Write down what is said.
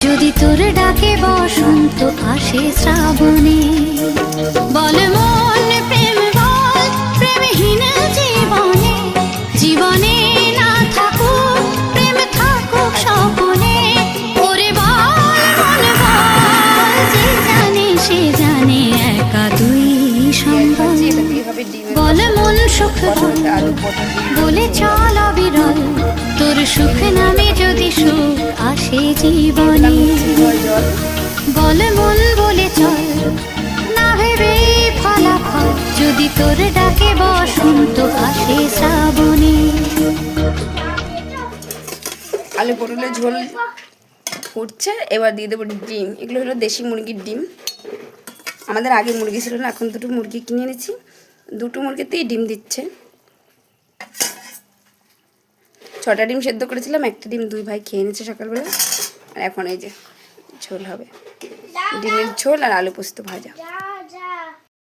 যদি তোর ডাকে বসন্ত আসে শ্রাবণে, বল মন প্রেম বল প্রেমহীন জীবনে, জীবনে না থাকুক প্রেম থাকুক স্বপনে। ওরে বল মন বল, যে জানে সে জানে একা তুই সম্বল। বল মন সুখ বলে চল অবিরল, তোর সুখ নামে যদি সুখ আসে জীবনে। বল মন বলে চল না ভেবে ফলাফল, যদি তোর ডাকে বসন্ত আসে শ্রাবণে। আলু পটলের ঝোল ফুটছে, এবার দিয়ে দেবো ডিম। এগুলো হলো দেশি মুরগির ডিম। আমাদের আগে মুরগি ছিল না, এখন দুটো মুরগি কিনে এনেছি। দুটো মুরগিতেই ডিম দিচ্ছে। 6টা ডিম সেদ্ধ করেছিলাম, একটা ডিম দুই ভাই খেয়ে নিয়েছে সকালবেলা। আর এখন এই যে ঝোল হবে, ডিমের ঝোল আর আলু পোস্ত ভাজা।